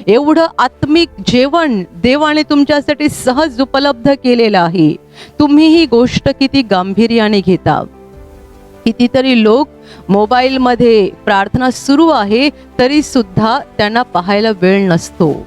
एवढं आत्मिक जेवण देवाने तुमच्यासाठी सहज उपलब्ध केलेलं आहे. तुम्ही ही गोष्ट किती गांभीर्याने घेता. कितीतरी लोक मोबाईलमध्ये प्रार्थना सुरू आहे तरी सुद्धा त्यांना पाहायला वेळ नसतो.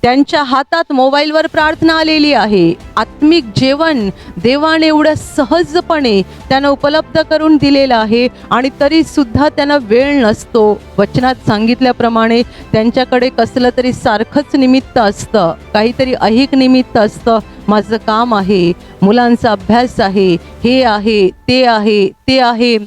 त्यांच्या हातात मोबाईलवर प्रार्थना आलेली आहे. आत्मिक जेवण देवाने एवढ्या सहजपणे त्यांना उपलब्ध करून दिलेलं आहे आणि तरी सुद्धा त्यांना वेळ नसतो. वचनात सांगितल्याप्रमाणे त्यांच्याकडे कसलं तरी सारखंच निमित्त असतं, काहीतरी ऐहिक निमित्त असतं. माझं काम आहे, मुलांचा अभ्यास आहे, हे आहे, ते आहे, ते आहे,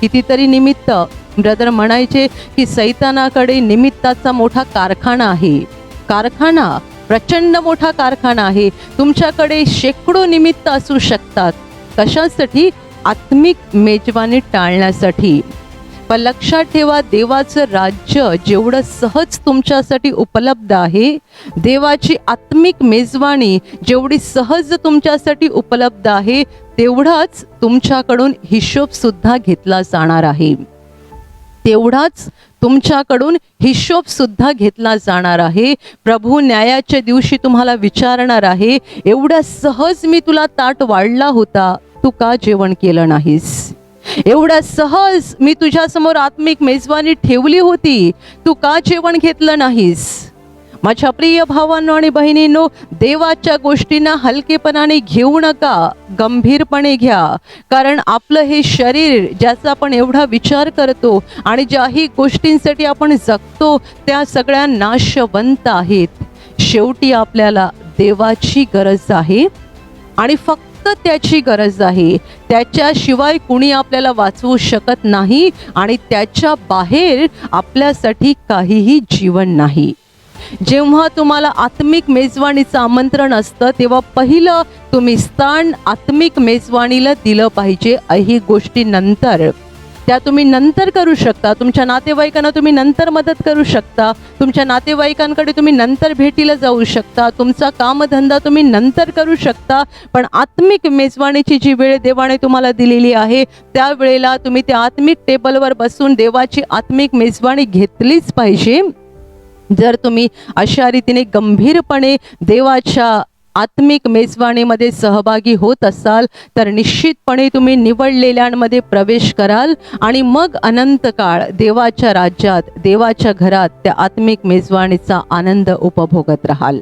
कितीतरी निमित्त. ब्रदर म्हणायचे की सैतानाकडे निमित्ताचा मोठा कारखाना आहे. कारखाना, प्रचंड मोठा कारखाना आहे. तुमच्याकडे शेकडो निमित्त असू शकतात. कशासाठी? आत्मिक मेजवानी टाळण्यासाठी. पण लक्षात ठेवा, देवाचं राज्य जेवढं सहज तुमच्यासाठी उपलब्ध आहे, देवाची आत्मिक मेजवानी जेवढी सहज तुमच्यासाठी उपलब्ध आहे, तेवढाच तुमच्याकडून हिशोब सुद्धा घेतला जाणार आहे. तेवढाच तुमच्याकडून हिशोब सुद्धा घेतला जाणार आहे. प्रभू न्यायाच्या दिवशी तुम्हाला विचारणार आहे, एवढ्या सहज मी तुला ताट वाढला होता, तू का जेवण केलं नाहीस? एवढ्या सहज मी तुझ्यासमोर आत्मिक मेजवानी ठेवली होती, तू का जेवण घेतलं नाहीस? माझ्या प्रिय भावांनो आणि बहिणींनो, देवाच्या गोष्टींना हलकेपणाने घेऊ नका, गंभीरपणे घ्या. कारण आपलं हे शरीर ज्याचा आपण एवढा विचार करतो आणि ज्याही गोष्टींसाठी आपण जगतो त्या सगळ्या नाशवंत आहेत. शेवटी आपल्याला देवाची गरज आहे आणि फक्त त्याची गरज आहे. त्याच्याशिवाय कुणी आपल्याला वाचवू शकत नाही आणि त्याच्या बाहेर आपल्यासाठी काहीही जीवन नाही. जेव्हा तुम्हाला आत्मिक मेजवानीचं आमंत्रण असतं तेव्हा पहिलं तुम्ही स्थान आत्मिक मेजवानीला दिलं पाहिजे. ऐहिक गोष्टी नंतर, त्या तुम्ही नंतर करू शकता. तुमच्या नातेवाईकांना तुम्ही नंतर मदत करू शकता. तुमच्या नातेवाईकांकडे तुम्ही नंतर भेटीला जाऊ शकता. तुमचा कामधंदा तुम्ही नंतर करू शकता. पण आत्मिक मेजवानीची जी वेळ देवाने तुम्हाला दिलेली आहे त्या वेळेला तुम्ही त्या आत्मिक टेबलवर बसून देवाची आत्मिक मेजवानी घेतलीच पाहिजे. जर तुम्ही अशा रीतीने गंभीरपणे देवाच्या आत्मिक मेजवानीमध्ये सहभागी होत असाल तर निश्चितपणे तुम्ही निवडलेल्यांमध्ये प्रवेश कराल आणि मग अनंत काळ देवाच्या राज्यात, देवाच्या घरात त्या आत्मिक मेजवानीचा आनंद उपभोगत राहाल.